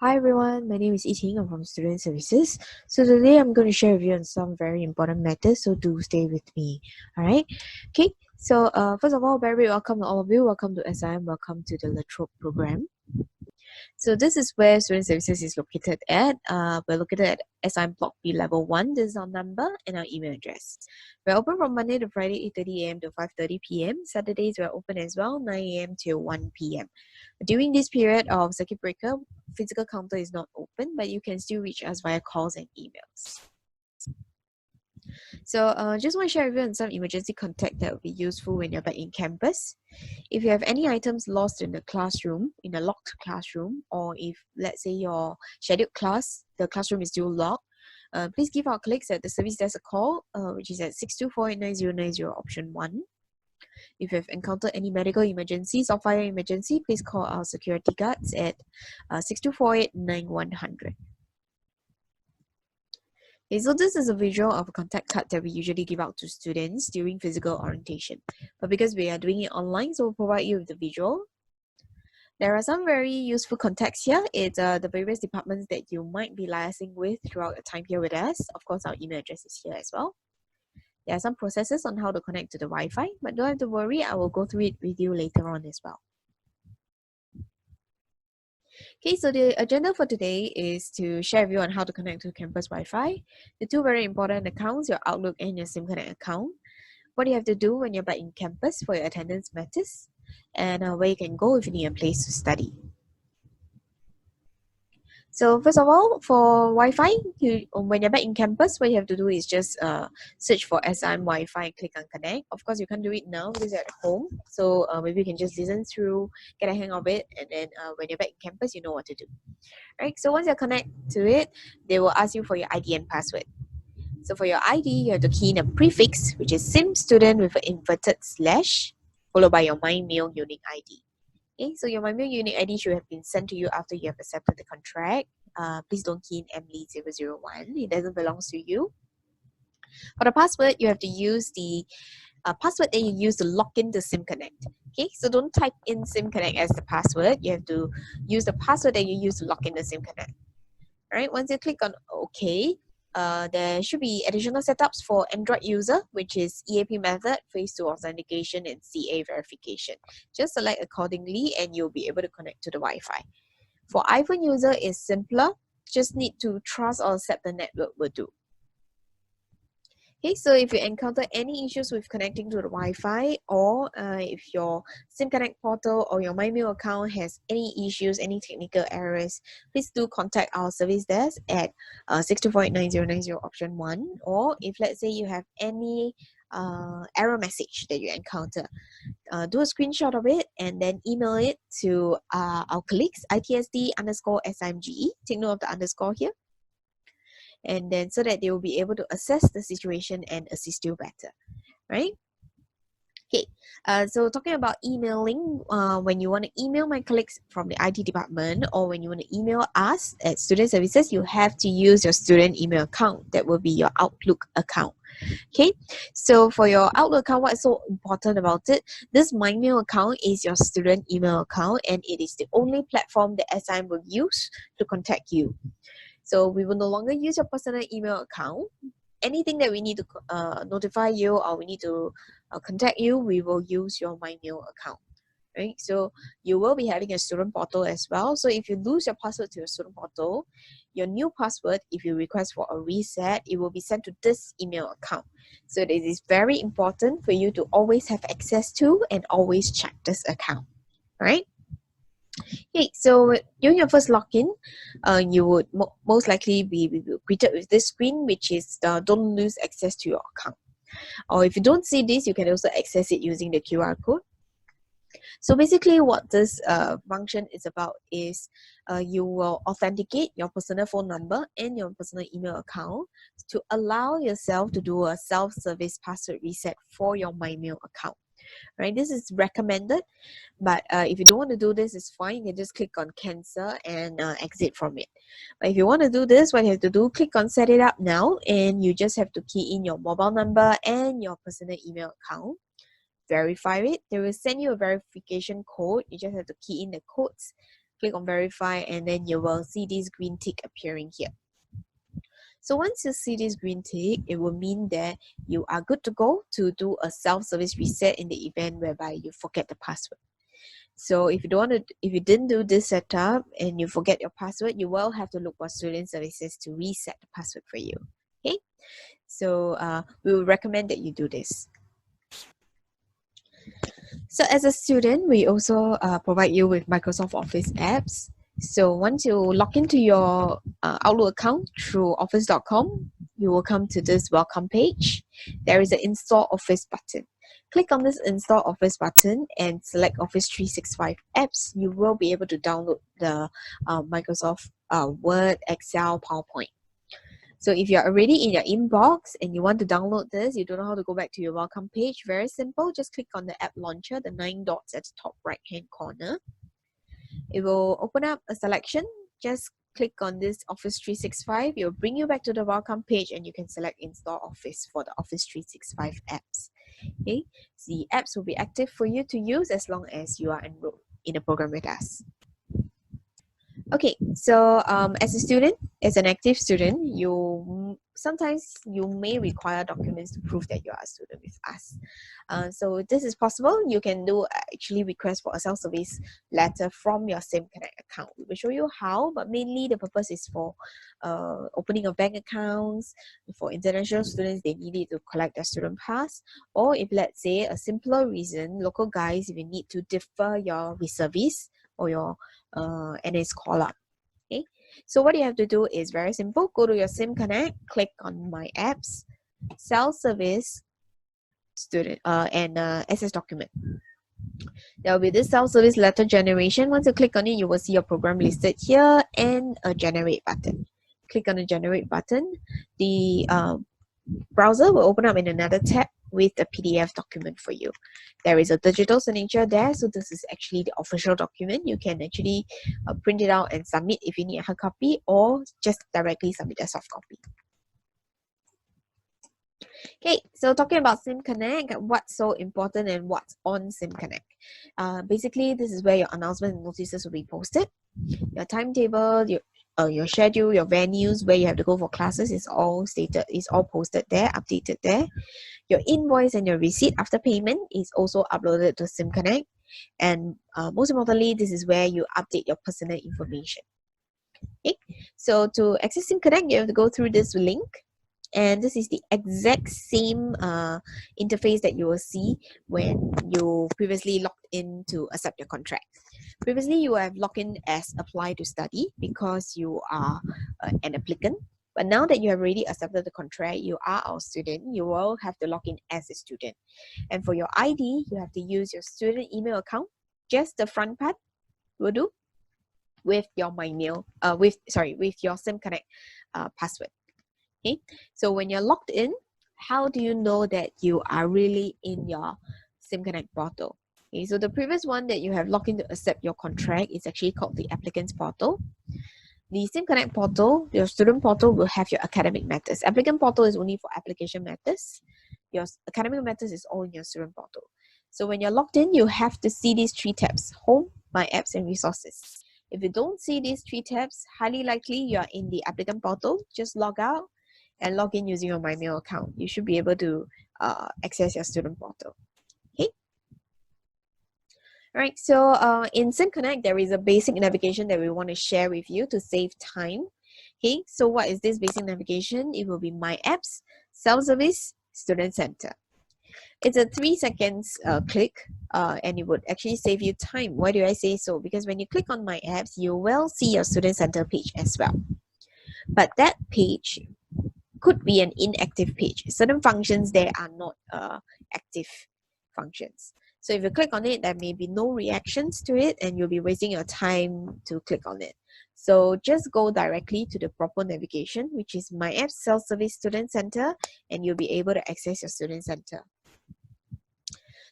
Hi everyone, my name is Yiting. I'm from Student Services. So today I'm going to share with you on some very important matters, so do stay with me. Alright? Okay, so first of all, very welcome to all of you. Welcome to SIM, welcome to the Latrobe program. So this is where Student Services is located at. We're located at SIM Block B Level 1. This is our number and our email address. We're open from Monday to Friday, 8:30 a.m. to 5:30 p.m. Saturdays we're open as well, 9 a.m. till 1 p.m. During this period of circuit breaker, physical counter is not open, but you can still reach us via calls and emails. So just want to share with you on some emergency contact that will be useful when you're back in campus. If you have any items lost in the classroom, in a locked classroom, or if let's say your scheduled class, the classroom is still locked, please give our colleagues at the service desk a call, which is at 624-89090 option 1. If you have encountered any medical emergencies or fire emergency, please call our security guards at 6248-9100. Okay, so this is a visual of a contact card that we usually give out to students during physical orientation. But because we are doing it online, so we'll provide you with the visual. There are some very useful contacts here. It's the various departments that you might be liaising with throughout your time here with us. Of course, our email address is here as well. There are some processes on how to connect to the Wi-Fi, but don't have to worry, I will go through it with you later on as well. Okay, so the agenda for today is to share with you on how to connect to campus Wi-Fi, the two very important accounts, your Outlook and your SIM-Connect account, what you have to do when you're back in campus for your attendance matters, and where you can go if you need a place to study. So first of all, for Wi-Fi, when you're back in campus, what you have to do is just search for SIM Wi-Fi, click on connect. Of course, you can't do it now because you're at home. So maybe you can just listen through, get a hang of it, and then when you're back in campus, you know what to do. Right? So once you're connected to it, they will ask you for your ID and password. So for your ID, you have to key in a prefix, which is SIM student with an inverted slash, followed by your MyMail unique ID. Okay, so your MyMail unique ID should have been sent to you after you have accepted the contract. Please don't key in Emily001. It doesn't belong to you. For the password, you have to use the password that you use to log in to SIM-Connect. Okay, so don't type in SIM-Connect as the password. You have to use the password that you use to log in to SIM-Connect. All right, once you click on OK, there should be additional setups for Android user, which is EAP method, phase 2 authentication, and CA verification. Just select accordingly and you'll be able to connect to the Wi-Fi. For iPhone user, it's simpler. Just need to trust or accept the network will do. Okay, so if you encounter any issues with connecting to the Wi-Fi, or if your SIM-Connect portal or your MyMail account has any issues, any technical errors, please do contact our service desk at 624-89090 option 1. Or if let's say you have any error message that you encounter, do a screenshot of it and then email it to our colleagues, ITSD_SIMGE. Take note of the underscore here. And then so that they will be able to assess the situation and assist you better, right? Okay, so talking about emailing, when you want to email my colleagues from the IT department or when you want to email us at Student Services, you have to use your student email account. That will be your Outlook account. Okay, so for your Outlook account, what's so important about it? This MyMail account is your student email account and it is the only platform that SIM will use to contact you. So we will no longer use your personal email account. Anything that we need to notify you or we need to contact you, we will use your MyMail account. Right? So you will be having a student portal as well. So if you lose your password to your student portal, your new password, if you request for a reset, it will be sent to this email account. So it is very important for you to always have access to and always check this account. Right? Okay, so during your first login, you would most likely be greeted with this screen, which is don't lose access to your account. Or if you don't see this, you can also access it using the QR code. So basically what this function is about is you will authenticate your personal phone number and your personal email account to allow yourself to do a self-service password reset for your MyMail account. Right, this is recommended, but if you don't want to do this, it's fine. You can just click on cancel and exit from it. But if you want to do this, what you have to do, click on set it up now, and you just have to key in your mobile number and your personal email account. Verify it. They will send you a verification code. You just have to key in the codes Click on verify, and then you will see this green tick appearing here. So once you see this green tick, it will mean that you are good to go to do a self-service reset in the event whereby you forget the password. So if you don't want to, if you didn't do this setup and you forget your password, you will have to look for student services to reset the password for you. Okay, so we will recommend that you do this. So as a student, we also provide you with Microsoft Office apps. So once you log into your Outlook account through office.com, you will come to this welcome page. There is an install Office button. Click on this install Office button and select Office 365 apps. You will be able to download the Microsoft Word, Excel, PowerPoint. So if you're already in your inbox and you want to download this, you don't know how to go back to your welcome page, very simple. Just click on the app launcher, the 9 dots at the top right hand corner. It will open up a selection. Just click on this Office 365. It will bring you back to the welcome page and you can select install Office for the Office 365 apps. Okay, the apps will be active for you to use as long as you are enrolled in a program with us. Okay, so as a student, as an active student, sometimes you may require documents to prove that you are a student with us. So this is possible. You can do actually request for a self-service letter from your SIM-Connect account. We will show you how, but mainly the purpose is for opening of bank accounts. For international students, they need it to collect their student pass, or if let's say a simpler reason, local guys, if you need to defer your reservice or your NS call up. Okay, so what you have to do is very simple. Go to your SIM-Connect, click on My Apps, Self-Service, Student, and SS Document. There will be this self-service letter generation. Once you click on it, you will see your program listed here and a Generate button. Click on the Generate button. The browser will open up in another tab with a PDF document for you. There is a digital signature there, so this is actually the official document. You can actually print it out and submit if you need a hard copy, or just directly submit a soft copy. Okay, so talking about SIM-Connect, what's so important and what's on SIM-Connect? Basically, this is where your announcement and notices will be posted. Your timetable, your schedule, your venues, where you have to go for classes is all stated, is all posted there, updated there. Your invoice and your receipt after payment is also uploaded to SIM-Connect. And most importantly, this is where you update your personal information. Okay, so to access SIM-Connect, you have to go through this link. And this is the exact same interface that you will see when you previously logged in to accept your contract. Previously, you have logged in as apply to study because you are an applicant. But now that you have already accepted the contract, you are our student, you will have to log in as a student. And for your ID, you have to use your student email account, just the front part will do, with your with your SIM-Connect password. Okay, so when you're logged in, how do you know that you are really in your SIM-Connect portal? Okay, so the previous one that you have logged in to accept your contract is actually called the applicants portal. The SIM-Connect portal, your student portal, will have your academic matters. Applicant portal is only for application matters. Your academic matters is all in your student portal. So when you're logged in, you have to see these 3 tabs: Home, My Apps, and Resources. If you don't see these 3 tabs, highly likely you are in the applicant portal. Just log out and log in using your MyMail account. You should be able to access your student portal. Okay. All right. So in SIM-Connect, there is a basic navigation that we want to share with you to save time. Okay. So what is this basic navigation? It will be My Apps, Self-Service, Student Center. It's a 3 seconds click and it would actually save you time. Why do I say so? Because when you click on My Apps, you will see your Student Center page as well. But that page could be an inactive page. Certain functions there are not active functions. So if you click on it, there may be no reactions to it and you'll be wasting your time to click on it. So just go directly to the proper navigation, which is My Apps Self-Service Student Center, and you'll be able to access your Student Center.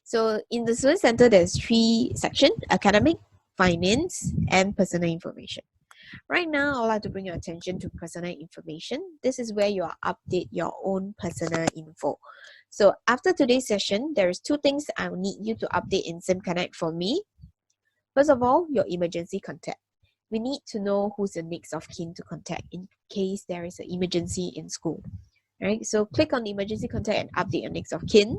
So in the Student Center, there's 3 sections: academic, finance, and personal information. Right now, I'd like to bring your attention to personal information. This is where you update your own personal info. So after today's session, there is 2 things I will need you to update in SIM-Connect for me. First of all, your emergency contact. we need to know who's the next of kin to contact in case there is an emergency in school. Right, so click on the emergency contact and update your next of kin.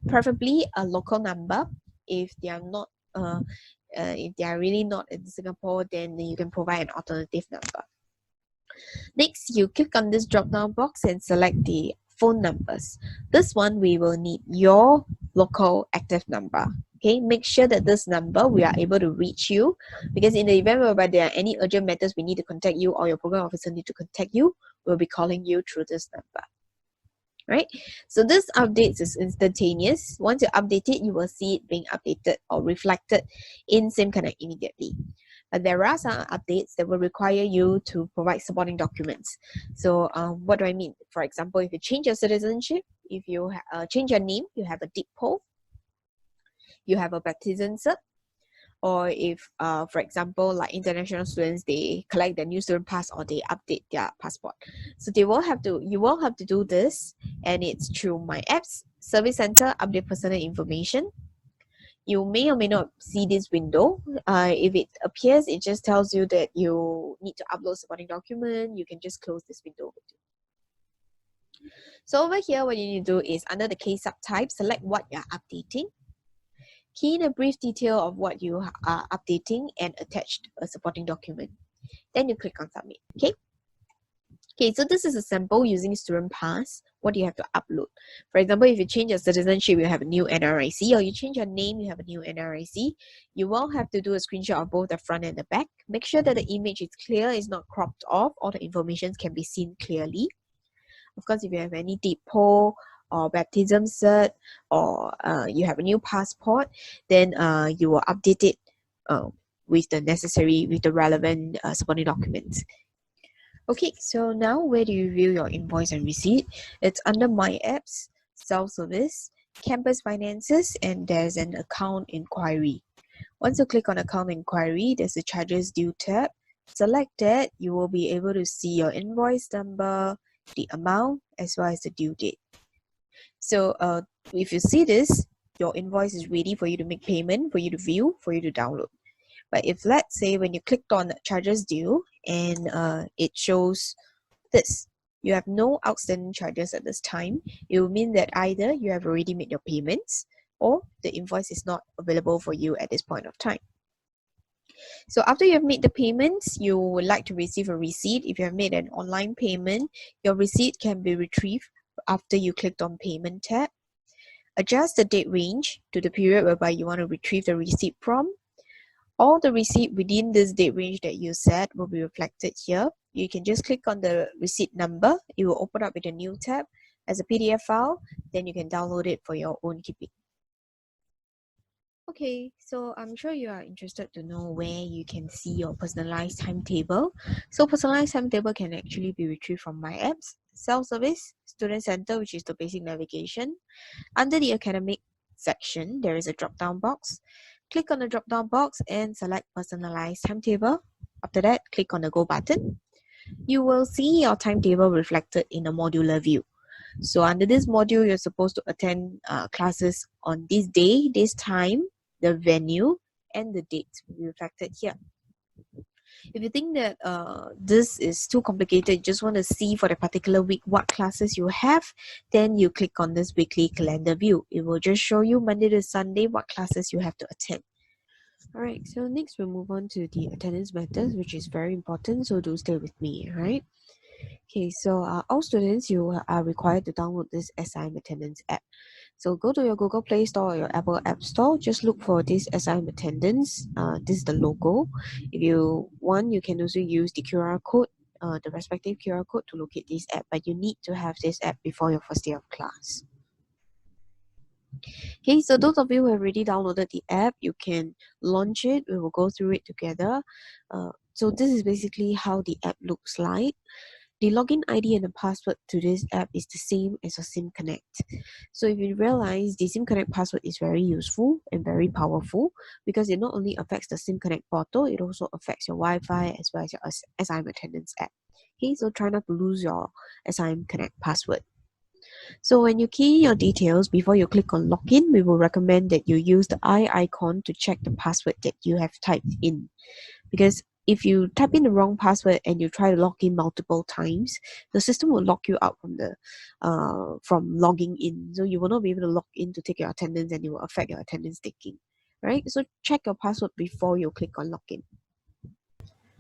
Preferably a local number. If they are not, if they are really not in Singapore, then you can provide an alternative number. Next, you click on this drop-down box and select the phone numbers. This one we will need your local active number. Okay, make sure that this number we are able to reach you, because in the event whereby there are any urgent matters we need to contact you or your program officer need to contact you, we'll be calling you through this number. Right, so this updates is instantaneous. Once you update it, you will see it being updated or reflected in SIM-Connect immediately. But there are some updates that will require you to provide supporting documents. So what do I mean? For example, if you change your citizenship, if you change your name, you have a deed poll, you have a baptism cert, or if, for example, like international students, they collect their new student pass or they update their passport. So you will have to do this, and it's through My Apps, Service Center, update personal information. You may or may not see this window. If it appears, it just tells you that you need to upload supporting document. You can just close this window. So over here, what you need to do is under the case subtype, select what you're updating. Key in a brief detail of what you are updating and attach a supporting document. Then you click on submit. Okay, so this is a sample using student pass. What do you have to upload? For example, if you change your citizenship, you have a new NRIC, or you change your name, you have a new NRIC. You will have to do a screenshot of both the front and the back. Make sure that the image is clear, it's not cropped off, all the information can be seen clearly. Of course, if you have any deed poll or baptism cert, or you have a new passport, then you will update it with the relevant supporting documents. Okay, so now where do you view your invoice and receipt? It's under My Apps, Self-Service, Campus Finances, and there's an Account Inquiry. Once you click on Account Inquiry, there's a Charges Due tab. Select that, you will be able to see your invoice number, the amount, as well as the due date. So if you see this, your invoice is ready for you to make payment, for you to view, for you to download. But if let's say when you clicked on charges due and it shows this, you have no outstanding charges at this time, it will mean that either you have already made your payments or the invoice is not available for you at this point of time. So after you have made the payments, you would like to receive a receipt. If you have made an online payment, your receipt can be retrieved after you clicked on Payment tab. Adjust the date range to the period whereby you want to retrieve the receipt from. All the receipt within this date range that you set will be reflected here. You can just click on the receipt number. It will open up with a new tab as a PDF file. Then you can download it for your own keeping. Okay, so I'm sure you are interested to know where you can see your personalized timetable. So personalized timetable can actually be retrieved from My Apps, Self-Service, Student Center, which is the basic navigation. Under the academic section, there is a drop-down box. Click on the drop-down box and select personalized timetable. After that, click on the go button. You will see your timetable reflected in a modular view. So under this module, you're supposed to attend classes on this day, this time, the venue, and the dates will be reflected here. If you think that this is too complicated, you just want to see for the particular week what classes you have, then you click on this weekly calendar view. It will just show you Monday to Sunday what classes you have to attend. Alright, so next we'll move on to the attendance matters, which is very important, so do stay with me, alright? Okay, so all students, you are required to download this SIM Attendance app. So go to your Google Play Store or your Apple App Store. Just look for this SIM Attendance. This is the logo. If you want, you can also use the QR code, the respective QR code to locate this app. But you need to have this app before your first day of class. Okay, so those of you who have already downloaded the app, you can launch it. We will go through it together. So this is basically how the app looks like. The login ID and the password to this app is the same as your SIM Connect. So if you realize the SIM Connect password is very useful and very powerful because it not only affects the SIM Connect portal, it also affects your Wi-Fi as well as your SIM Attendance app. Okay, so try not to lose your SIM Connect password. So when you key your details before you click on login, we will recommend that you use the eye icon to check the password that you have typed in. because if you type in the wrong password and you try to log in multiple times, the system will lock you out from logging in. So you will not be able to log in to take your attendance, and it will affect your attendance taking. Right? So check your password before you click on login.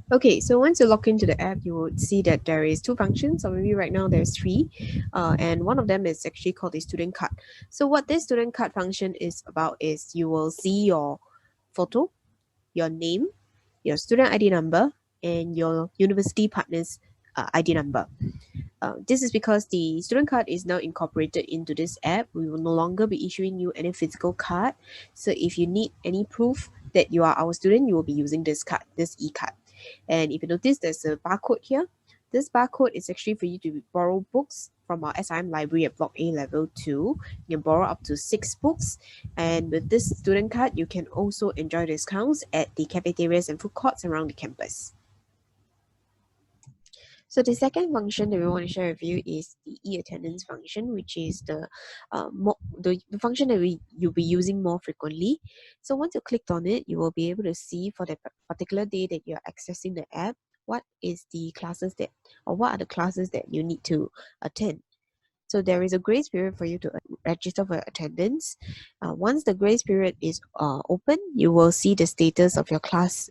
Okay, so once you log into the app, you would see that there is two functions, or maybe right now there's three, and one of them is actually called the student card. So what this student card function is about is you will see your photo, your name, your student ID number, and your university partner's ID number. This is because the student card is now incorporated into this app. We will no longer be issuing you any physical card. So if you need any proof that you are our student, you will be using this card, this e-card. And if you notice, there's a barcode here. This barcode is actually for you to borrow books from our SIM library at Block A Level 2. You can borrow up to 6 books. And with this student card, you can also enjoy discounts at the cafeterias and food courts around the campus. So the second function that we want to share with you is the e-attendance function, which is the function that you'll be using more frequently. So once you clicked on it, you will be able to see for the particular day that you're accessing the app, what are the classes that you need to attend. So there is a grace period for you to register for attendance. Once the grace period is open, you will see the status of your class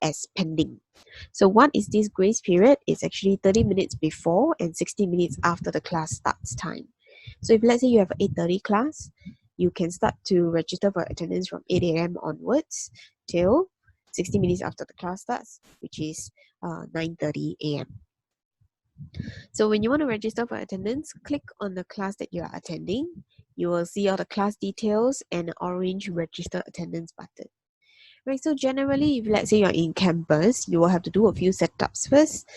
as pending. So what is this grace period? It's actually 30 minutes before and 60 minutes after the class starts time. So if let's say you have an 8:30 class, you can start to register for attendance from 8 a.m. onwards till 60 minutes after the class starts, which is 9:30 a.m. So when you want to register for attendance, click on the class that you are attending. You will see all the class details and an orange register attendance button. Right, so generally, if let's say you're in campus, you will have to do a few setups first.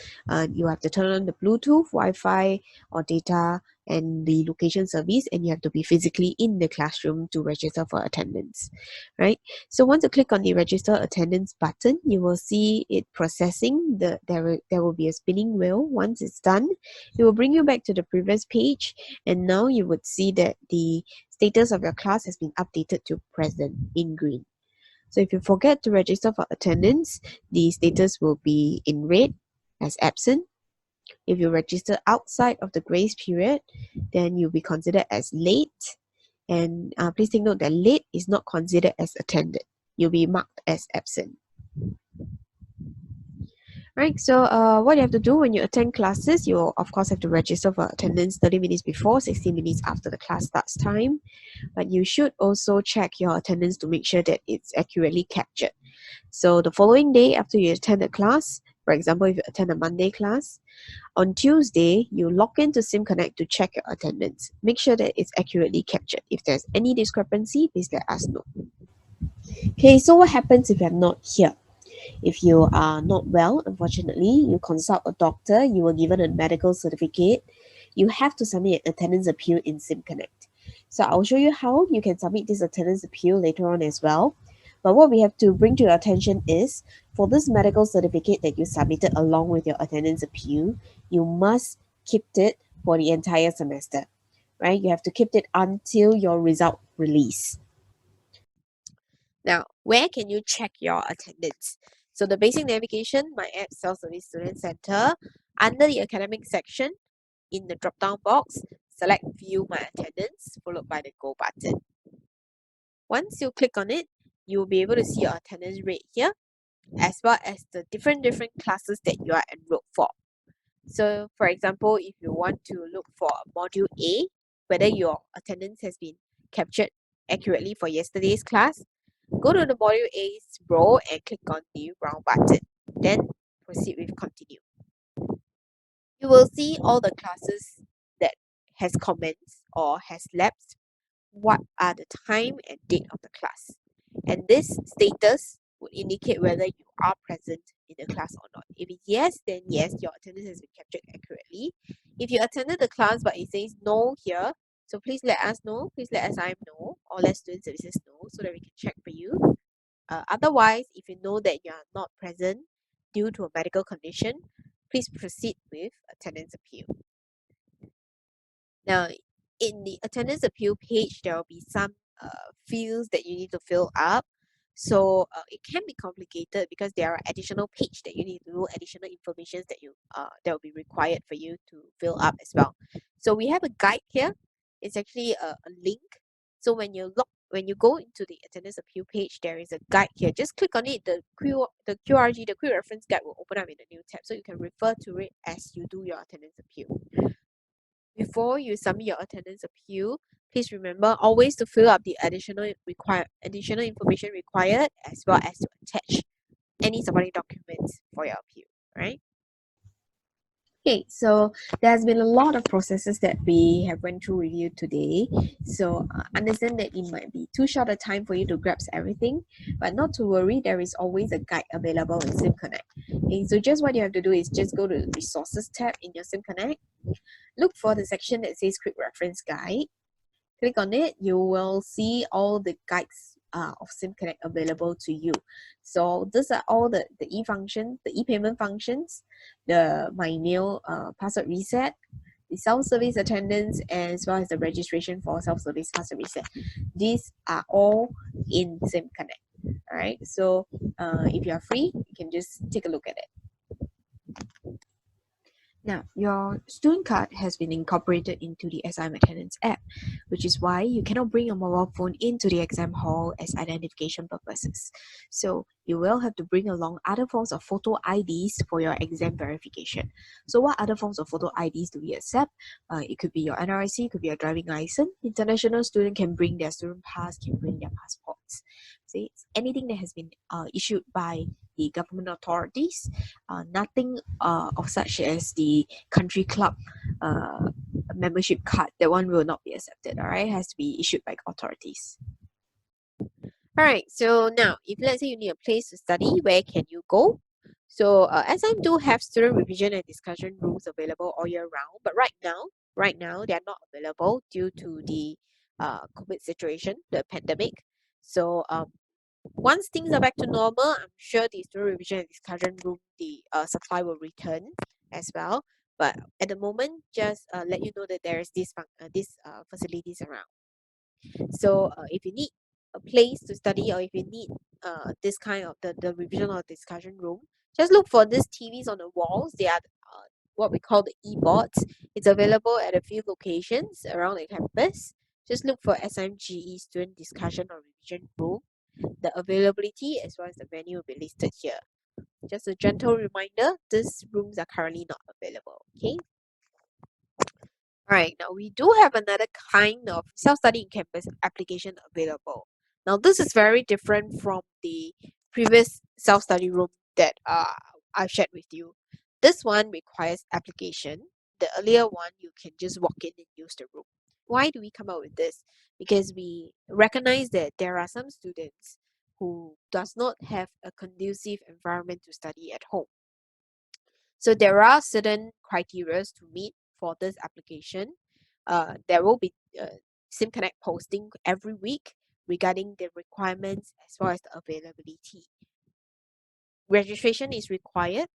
You have to turn on the Bluetooth, Wi-Fi, or data, and the location service, and you have to be physically in the classroom to register for attendance. Right. So once you click on the register attendance button, you will see it processing. There will be a spinning wheel. Once it's done, it will bring you back to the previous page, and now you would see that the status of your class has been updated to present in green. So if you forget to register for attendance, the status will be in red as absent. If you register outside of the grace period, then you'll be considered as late. And please take note that late is not considered as attended. You'll be marked as absent. Right, so what you have to do when you attend classes, you of course have to register for attendance 30 minutes before, 60 minutes after the class starts time. But you should also check your attendance to make sure that it's accurately captured. So the following day after you attend the class, for example, if you attend a Monday class, on Tuesday, you log into SIM Connect to check your attendance. Make sure that it's accurately captured. If there's any discrepancy, please let us know. Okay, so what happens if you're not here? If you are not well, unfortunately, you consult a doctor, you were given a medical certificate, you have to submit an attendance appeal in SIM Connect. So I'll show you how you can submit this attendance appeal later on as well. But what we have to bring to your attention is for this medical certificate that you submitted along with your attendance appeal, you must keep it for the entire semester, right? You have to keep it until your result release. Now, where can you check your attendance? So the basic navigation, My App Self-Service Student Center, under the academic section, in the drop-down box, select View My Attendance, followed by the Go button. Once you click on it, you will be able to see your attendance rate here, as well as the different classes that you are enrolled for. So, for example, if you want to look for Module A, whether your attendance has been captured accurately for yesterday's class, go to the Module A's row and click on the round button. Then proceed with Continue. You will see all the classes that has commenced or has lapsed, what are the time and date of the class. And this status would indicate whether you are present in the class or not. If it's yes, then yes, your attendance has been captured accurately. If you attended the class but it says no here, so please let us know, please let SIM know, or let student services know so that we can check for you. Otherwise, if you know that you are not present due to a medical condition, please proceed with attendance appeal. Now, in the attendance appeal page, there will be some fields that you need to fill up. So it can be complicated because there are additional page that you need to do, additional information that that will be required for you to fill up as well. So we have a guide here. It's actually a link. So when you go into the attendance appeal page, there is a guide here. Just click on it. The QRG, the quick reference guide, will open up in a new tab, so you can refer to it as you do your attendance appeal. Before you submit your attendance appeal, please remember always to fill up the additional information required, as well as to attach any supporting documents for your appeal, right? Okay, so there's been a lot of processes that we have went through with you today. So understand that it might be too short a time for you to grasp everything, but not to worry, there is always a guide available in SIM-Connect. Okay, so just what you have to do is just go to the Resources tab in your SIM-Connect, look for the section that says Quick Reference Guide. Click on it, you will see all the guides of SIM-Connect available to you. So these are all the e-function, the e-payment functions, the My Mail password reset, the self-service attendance, as well as the registration for self-service password reset. These are all in SIM-Connect. All right, so if you are free, you can just take a look at it. Now, your student card has been incorporated into the SIM attendance app, which is why you cannot bring your mobile phone into the exam hall as identification purposes. So you will have to bring along other forms of photo IDs for your exam verification. So what other forms of photo IDs do we accept? It could be your NRIC, it could be your driving license. International student can bring their student pass, can bring their passports. See, anything that has been issued by the government authorities, nothing of such as the country club membership card, that one will not be accepted. All right, it has to be issued by authorities. All right, so now if let's say you need a place to study, where can you go? So SIM do have student revision and discussion rooms available all year round, but right now they are not available due to the COVID situation, the pandemic. So once things are back to normal, I'm sure the student revision and discussion room, the supply will return as well. But at the moment, just let you know that there is these facilities around. So if you need a place to study, or if you need this kind of the revision or discussion room, just look for these TVs on the walls. They are what we call the e-boards. It's available at a few locations around the campus. Just look for SMGE student discussion or revision room. The availability as well as the venue will be listed here. Just a gentle reminder, these rooms are currently not available. Okay. All right, now we do have another kind of self-study in campus application available. Now this is very different from the previous self-study room that I've shared with you. This one requires application. The earlier one, you can just walk in and use the room. Why do we come up with this? Because we recognize that there are some students who does not have a conducive environment to study at home. So there are certain criteria to meet for this application. There will be SIM-Connect posting every week regarding the requirements as well as the availability. Registration is required.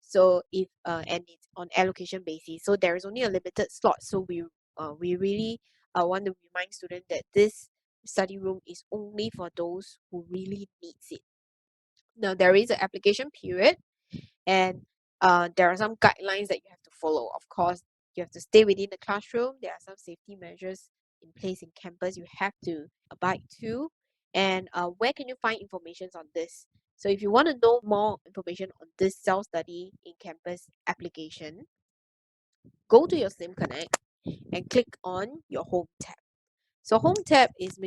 So if and it's on allocation basis. So there is only a limited slot. So we really want to remind students that this study room is only for those who really needs it. Now there is an application period, and there are some guidelines that you have to follow. Of course, you have to stay within the classroom. There are some safety measures in place in campus you have to abide to. And where can you find information on this? So if you want to know more information on this self-study in campus application, go to your SIM-Connect and click on your Home tab. So Home tab is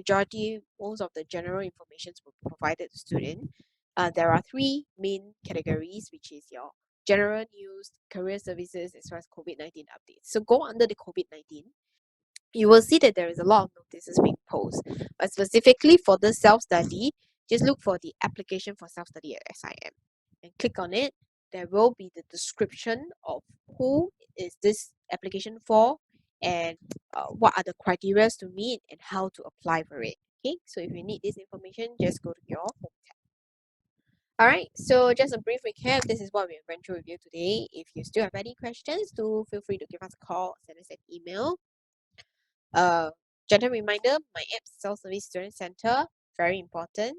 most of the general information will be provided to student. There are three main categories, which is your general news, career services, as well as COVID-19 updates. So go under the COVID-19. You will see that there is a lot of notices being posted, but specifically for the self-study, just look for the application for self-study at SIM and click on it. There will be the description of who is this application for, and what are the criteria to meet and how to apply for it. Okay, so if you need this information, just go to your home tab. All right, so just a brief recap. This is what we went through with you today. If you still have any questions, do feel free to give us a call, send us an email. Uh, Gentle reminder, my app self-service student center, very important.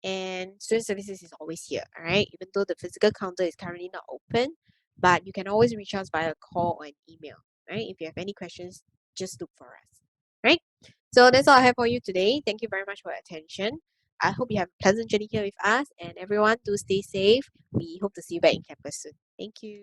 and student services is always here, all right? Even though the physical counter is currently not open, but you can always reach us via a call or an email, right? If you have any questions, just look for us, right? So that's all I have for you today. Thank you very much for your attention. I hope you have a pleasant journey here with us, and everyone do stay safe. We hope to see you back in campus soon. Thank you.